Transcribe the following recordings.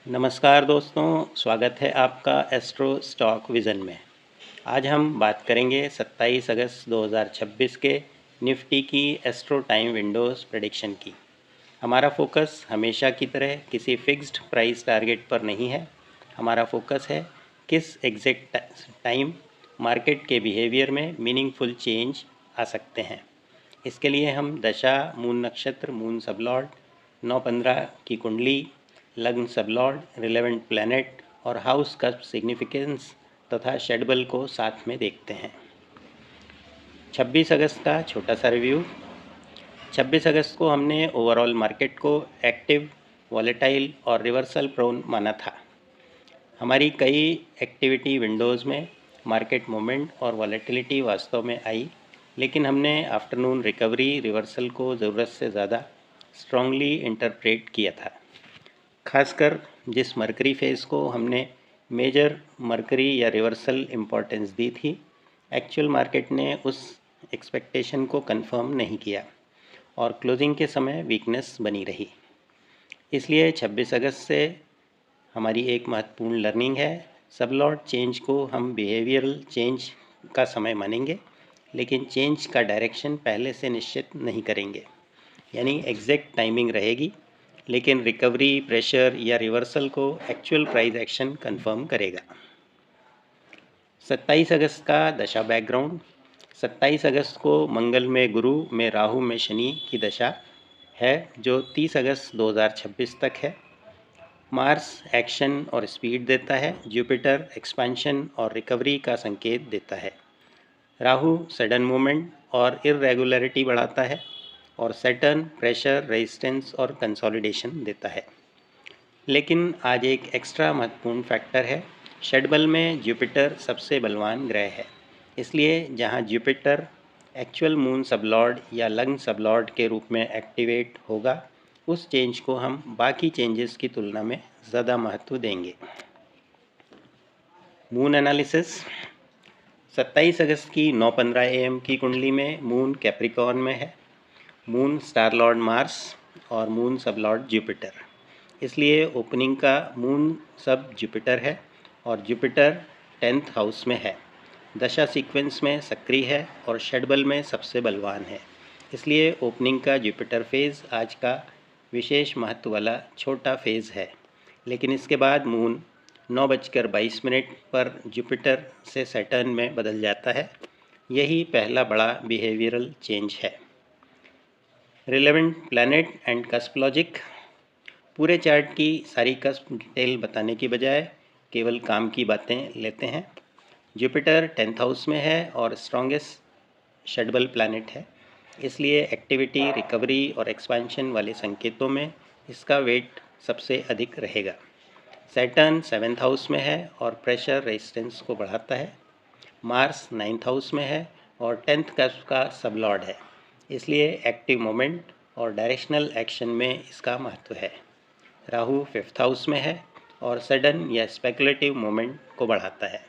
नमस्कार दोस्तों, स्वागत है आपका एस्ट्रो स्टॉक विज़न में। आज हम बात करेंगे 27 अगस्त 2026 के निफ्टी की एस्ट्रो टाइम विंडोज़ प्रेडिक्शन की। हमारा फोकस हमेशा की तरह किसी फिक्स्ड प्राइस टारगेट पर नहीं है। हमारा फोकस है किस एग्जैक्ट टाइम मार्केट के बिहेवियर में मीनिंगफुल चेंज आ सकते हैं। इसके लिए हम दशा, मून नक्षत्र, मून सबलॉर्ड, 9-15 की कुंडली, लग्न सबलॉर्ड, रिलेवेंट प्लैनेट और हाउस का सिग्निफिकेंस तथा शेड्यूल को साथ में देखते हैं। 26 अगस्त का छोटा सा रिव्यू। 26 अगस्त को हमने ओवरऑल मार्केट को एक्टिव, वॉलेटाइल और रिवर्सल प्रोन माना था। हमारी कई एक्टिविटी विंडोज़ में मार्केट मूवमेंट और वॉलेटिलिटी वास्तव में आई, लेकिन हमने आफ्टरनून रिकवरी रिवर्सल को ज़रूरत से ज़्यादा स्ट्रांगली इंटरप्रेट किया था। खासकर जिस मरकरी फेज़ को हमने मेजर मरकरी या रिवर्सल इम्पोर्टेंस दी थी, एक्चुअल मार्केट ने उस एक्सपेक्टेशन को कंफर्म नहीं किया और क्लोजिंग के समय वीकनेस बनी रही। इसलिए 26 अगस्त से हमारी एक महत्वपूर्ण लर्निंग है। सबलॉट चेंज को हम बिहेवियरल चेंज का समय मानेंगे, लेकिन चेंज का डायरेक्शन पहले से निश्चित नहीं करेंगे। यानी एग्जैक्ट टाइमिंग रहेगी, लेकिन रिकवरी, प्रेशर या रिवर्सल को एक्चुअल प्राइस एक्शन कंफर्म करेगा। 27 अगस्त का दशा बैकग्राउंड। 27 अगस्त को मंगल में गुरु में राहु में शनि की दशा है, जो 30 अगस्त 2026 तक है। मार्स एक्शन और स्पीड देता है। जुपिटर एक्सपेंशन और रिकवरी का संकेत देता है। राहु सडन मूवमेंट और इरेगुलरिटी बढ़ाता है और सैटर्न प्रेशर, रेजिस्टेंस और कंसोलिडेशन देता है। लेकिन आज एक एक्स्ट्रा महत्वपूर्ण फैक्टर है। शेड्यूल में जुपिटर सबसे बलवान ग्रह है, इसलिए जहां जुपिटर एक्चुअल मून सबलॉर्ड या लग्न सबलॉर्ड के रूप में एक्टिवेट होगा, उस चेंज को हम बाकी चेंजेस की तुलना में ज़्यादा महत्व देंगे। Moon analysis. 27 अगस्त की 9:15 AM की कुंडली में मून कैप्रिकॉर्न में है। मून स्टार लॉर्ड मार्स और मून सब लॉर्ड जुपिटर, इसलिए ओपनिंग का मून सब जुपिटर है और जुपिटर 10th हाउस में है। दशा सीक्वेंस में सक्रिय है और शेड्यूल में सबसे बलवान है, इसलिए ओपनिंग का जुपिटर फेज़ आज का विशेष महत्व वाला छोटा फेज़ है। लेकिन इसके बाद मून 9:22 पर जुपिटर से सैटर्न में बदल जाता है। यही पहला बड़ा बिहेवियरल चेंज है। Relevant planet and cusp logic. पूरे चार्ट की सारी कस्प डिटेल बताने की बजाय केवल काम की बातें लेते हैं। जुपिटर 10th हाउस में है और स्ट्रॉन्गेस्ट शेड्यूल प्लैनेट है, इसलिए एक्टिविटी, रिकवरी और एक्सपेंशन वाले संकेतों में इसका वेट सबसे अधिक रहेगा। सैटर्न 7th हाउस में है और प्रेशर रेजिस्टेंस को बढ़ाता है। मार्स 9th हाउस में है और 10th कस्प का सबलॉर्ड है, इसलिए एक्टिव मोमेंट और डायरेक्शनल एक्शन में इसका महत्व है। राहु 5th हाउस में है और सडन या स्पेकुलेटिव मोमेंट को बढ़ाता है।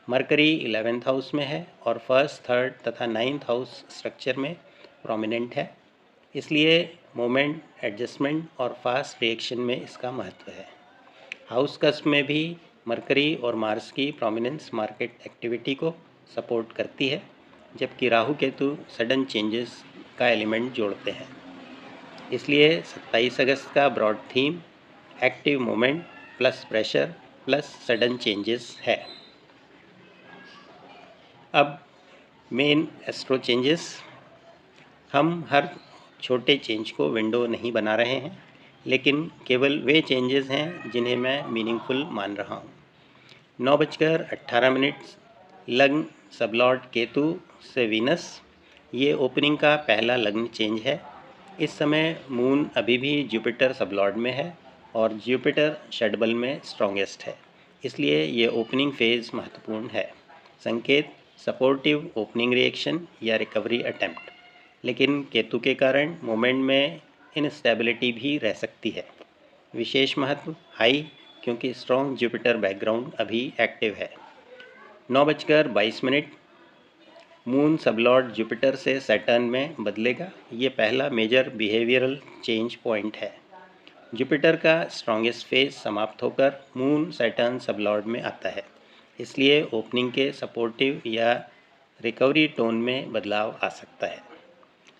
मरकरी 11th हाउस में है और फर्स्ट, थर्ड तथा 9th हाउस स्ट्रक्चर में प्रोमिनेंट है, इसलिए मोमेंट, एडजस्टमेंट और फास्ट रिएक्शन में इसका महत्व है। हाउस कस्प में भी मरकरी और मार्स की प्रोमिनेंस मार्केट एक्टिविटी को सपोर्ट करती है, जबकि राहु केतु सडन चेंजेस का एलिमेंट जोड़ते हैं। इसलिए 27 अगस्त का broad theme active moment plus pressure plus sudden changes है। अब मेन एस्ट्रो चेंजेस। हम हर छोटे चेंज को विंडो नहीं बना रहे हैं, लेकिन केवल वे चेंजेस हैं जिन्हें मैं मीनिंगफुल मान रहा हूँ। 9:18 लग्न सबलॉर्ड केतु से वीनस, ये ओपनिंग का पहला लग्न चेंज है। इस समय मून अभी भी जुपिटर सबलॉर्ड में है और जुपिटर शेड्यूल में स्ट्रॉन्गेस्ट है, इसलिए ये ओपनिंग फेज़ महत्वपूर्ण है। संकेत सपोर्टिव ओपनिंग रिएक्शन या रिकवरी अटेम्प्ट, लेकिन केतु के कारण मोमेंट में इनस्टेबिलिटी भी रह सकती है। विशेष महत्व हाई, क्योंकि स्ट्रॉन्ग जुपिटर बैकग्राउंड अभी एक्टिव है। 9:22 मून सबलॉर्ड जुपिटर से सैटर्न में बदलेगा। ये पहला मेजर बिहेवियरल चेंज पॉइंट है। जुपिटर का स्ट्रॉन्गेस्ट फेज समाप्त होकर मून सैटर्न सबलॉर्ड में आता है, इसलिए ओपनिंग के सपोर्टिव या रिकवरी टोन में बदलाव आ सकता है।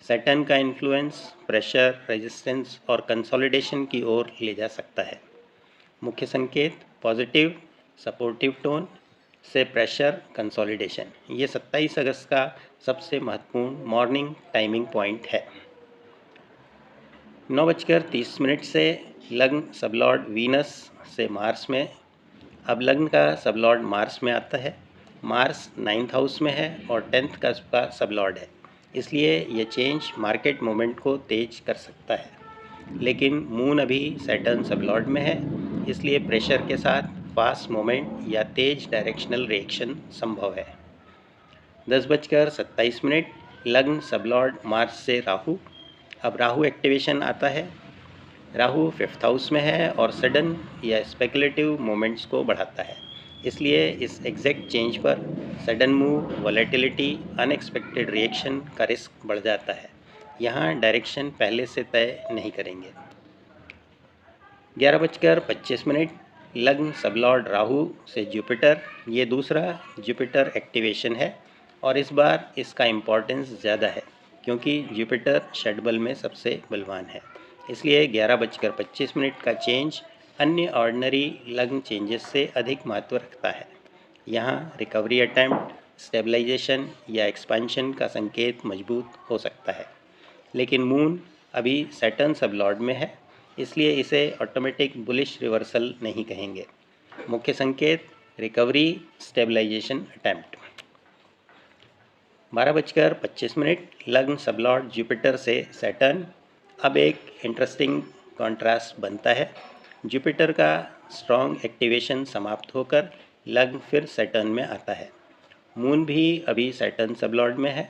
सैटर्न का इन्फ्लुएंस प्रेशर, रेजिस्टेंस और कंसोलिडेशन की ओर ले जा सकता है। मुख्य संकेत पॉजिटिव सपोर्टिव टोन से प्रेशर कंसोलिडेशन। ये 27 अगस्त का सबसे महत्वपूर्ण मॉर्निंग टाइमिंग पॉइंट है। 9:30 से लग्न सबलॉर्ड वीनस से मार्स में। अब लग्न का सबलॉर्ड मार्स में आता है। मार्स 9th हाउस में है और 10th का सबलॉर्ड है, इसलिए यह चेंज मार्केट मोमेंट को तेज कर सकता है। लेकिन मून अभी सैटर्न सबलॉर्ड में है, इसलिए प्रेशर के साथ फास्ट मोमेंट या तेज डायरेक्शनल रिएक्शन संभव है। 10:27 लग्न सबलॉर्ड मार्स से राहु। अब राहु एक्टिवेशन आता है। राहु 5th हाउस में है और सडन या स्पेकुलेटिव मोमेंट्स को बढ़ाता है, इसलिए इस एग्जैक्ट चेंज पर sudden move, volatility, unexpected reaction का रिस्क बढ़ जाता है। यहाँ डायरेक्शन पहले से तय नहीं करेंगे। 11:25 लग्न सबलॉर्ड राहु से जुपिटर। ये दूसरा जुपिटर एक्टिवेशन है और इस बार इसका इम्पोर्टेंस ज़्यादा है क्योंकि जुपिटर षटबल में सबसे बलवान है, इसलिए 11:25 का चेंज अन्य ऑर्डिनरी लग्न चेंजेस से अधिक महत्व रखता है। यहाँ रिकवरी अटैम्प्ट, स्टेबलाइजेशन या एक्सपेंशन का संकेत मजबूत हो सकता है। लेकिन मून अभी सैटर्न सबलॉर्ड में है, इसलिए इसे ऑटोमेटिक बुलिश रिवर्सल नहीं कहेंगे। मुख्य संकेत रिकवरी, स्टेबलाइजेशन अटैम्प्ट। 12:25 लग्न सबलॉर्ड जुपिटर से सैटर्न। अब एक इंटरेस्टिंग कॉन्ट्रास्ट बनता है। जुपिटर का स्ट्रॉन्ग एक्टिवेशन समाप्त होकर लग्न फिर सैटर्न में आता है। मून भी अभी सैटर्न सबलॉर्ड में है,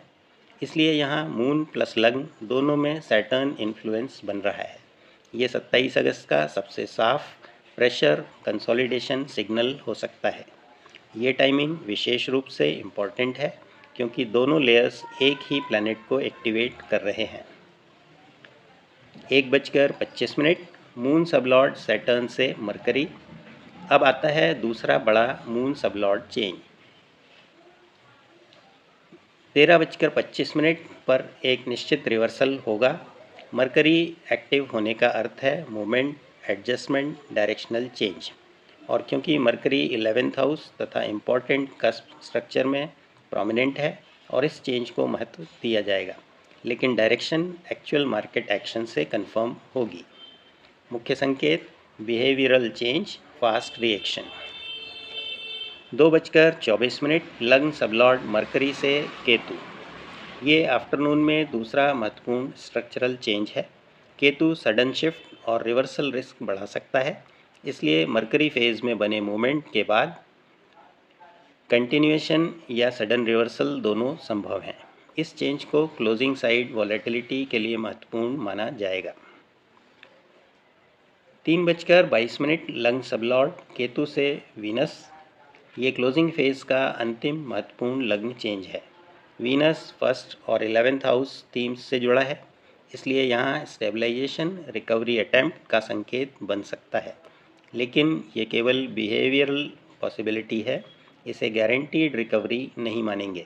इसलिए यहाँ मून प्लस लग्न दोनों में सैटर्न इन्फ्लुएंस बन रहा है। ये 27 अगस्त का सबसे साफ प्रेशर कंसोलिडेशन सिग्नल हो सकता है। ये टाइमिंग विशेष रूप से इम्पॉर्टेंट है क्योंकि दोनों लेयर्स एक ही प्लैनेट को एक्टिवेट कर रहे हैं। 1:25 मून सबलॉर्ड सैटर्न से मरकरी। अब आता है दूसरा बड़ा मून सबलॉर्ड चेंज। 13:25 पर एक निश्चित रिवर्सल होगा। मरकरी एक्टिव होने का अर्थ है मूवमेंट, एडजस्टमेंट, डायरेक्शनल चेंज। और क्योंकि मरकरी 11th हाउस तथा इम्पॉर्टेंट कस्प स्ट्रक्चर में प्रोमिनेंट है और इस चेंज को महत्व दिया जाएगा, लेकिन डायरेक्शन एक्चुअल मार्केट एक्शन से कंफर्म होगी। मुख्य संकेत बिहेवियरल चेंज, फास्ट रिएक्शन। 2:24 लग्न सबलॉर्ड मरकरी से केतु। ये आफ्टरनून में दूसरा महत्वपूर्ण स्ट्रक्चरल चेंज है। केतु सडन शिफ्ट और रिवर्सल रिस्क बढ़ा सकता है, इसलिए मरकरी फेज में बने मूवमेंट के बाद कंटिन्यूएशन या सडन रिवर्सल दोनों संभव हैं। इस चेंज को क्लोजिंग साइड वॉलेटिलिटी के लिए महत्वपूर्ण माना जाएगा। 3:22 लग्न सबलॉर्ड केतु से वीनस। ये क्लोजिंग फेज का अंतिम महत्वपूर्ण लग्न चेंज है। वीनस 1st और 11th हाउस थीम्स से जुड़ा है, इसलिए यहाँ स्टेबलाइजेशन, रिकवरी अटैम्प्ट का संकेत बन सकता है, लेकिन ये केवल बिहेवियरल पॉसिबिलिटी है, इसे गारंटीड रिकवरी नहीं मानेंगे।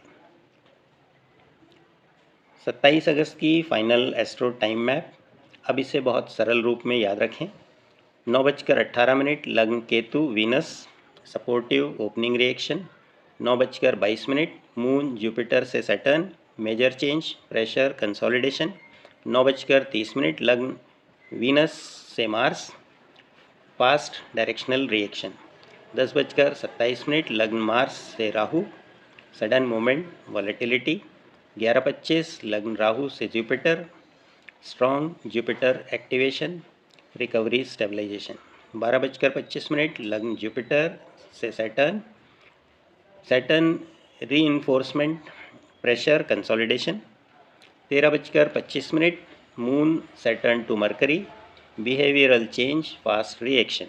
27 अगस्त की फाइनल एस्ट्रो टाइम मैप। अब इसे बहुत सरल रूप में याद रखें। 9:18 लग्न Ketu Venus, supportive opening reaction. 9:22 moon Jupiter से Saturn, major change, pressure consolidation. 9:30 लग्न वीनस से मार्स, फास्ट डायरेक्शनल रिएक्शन। 10:27 लग्न मार्स से राहु, सडन मोमेंट, वॉलेटिलिटी। 11:25 लग्न राहु से Jupiter, strong Jupiter activation, recovery stabilisation. 12:25 लग्न जुपिटर से Saturn, Saturn reinforcement, pressure consolidation. 13:25 moon Saturn to Mercury, behavioural change, fast reaction.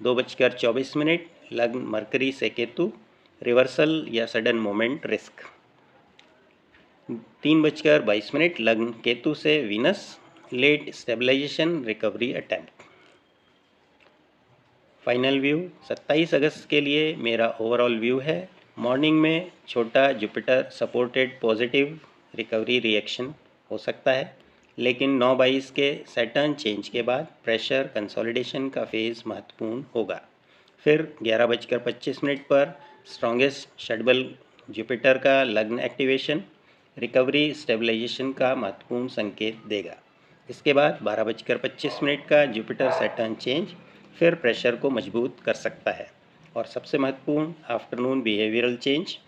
2:24 लग्न Mercury से केतु, रिवर्सल या सडन मोमेंट रिस्क। 3:22 लग्न केतु से Venus, late stabilisation, recovery attempt. Final view 27 अगस्त के लिए मेरा ओवरऑल व्यू है। मॉर्निंग में छोटा Jupiter supported positive recovery reaction हो सकता है, लेकिन 9/22 के सैटर्न चेंज के बाद प्रेशर कंसोलिडेशन का फेज़ महत्वपूर्ण होगा। फिर 11:25 पर स्ट्रॉन्गेस्ट शेड्यूल जुपिटर का लग्न एक्टिवेशन रिकवरी स्टेबलाइजेशन का महत्वपूर्ण संकेत देगा। इसके बाद 12:25 का जुपिटर सैटर्न चेंज फिर प्रेशर को मजबूत कर सकता है। और सबसे महत्वपूर्ण afternoon behavioural change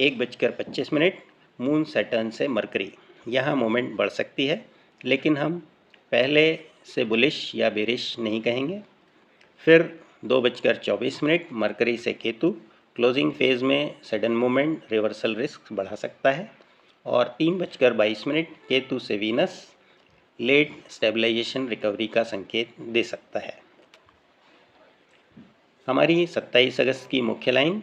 1:25 moon Saturn से मरकरी। यहाँ मोमेंट बढ़ सकती है, लेकिन हम पहले से बुलिश या बेरिश नहीं कहेंगे। फिर 2:24 मरकरी से केतु क्लोजिंग फेज में सडन मूवमेंट रिवर्सल रिस्क बढ़ा सकता है। और 3:22 केतु से वीनस लेट स्टेबलाइजेशन रिकवरी का संकेत दे सकता है। हमारी 27 अगस्त की मुख्य लाइन।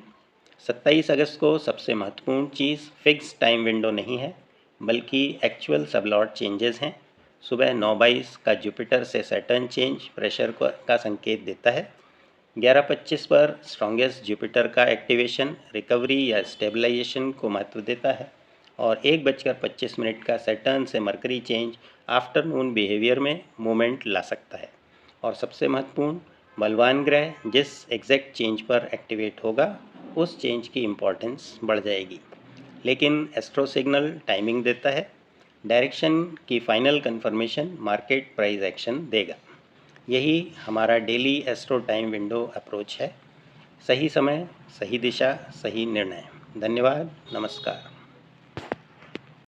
27 अगस्त को सबसे महत्वपूर्ण चीज़ फिक्स टाइम विंडो नहीं है, बल्कि एक्चुअल सबलॉट चेंजेस हैं। सुबह 9:22 का जुपिटर से सैटर्न चेंज प्रेशर का संकेत देता है। 11:25 पर स्ट्रॉन्गेस्ट जुपिटर का एक्टिवेशन रिकवरी या स्टेबलाइजेशन को महत्व देता है। और 1:25 का सैटर्न से मरकरी चेंज आफ्टरनून बिहेवियर में मूवमेंट ला सकता है। और सबसे महत्वपूर्ण बलवान ग्रह जिस एग्जैक्ट चेंज पर एक्टिवेट होगा, उस चेंज की इम्पोर्टेंस बढ़ जाएगी। लेकिन एस्ट्रो सिग्नल टाइमिंग देता है, डायरेक्शन की final confirmation market price action देगा। यही हमारा daily astro time window approach है। सही समय, सही दिशा, सही निर्णय। धन्यवाद, नमस्कार।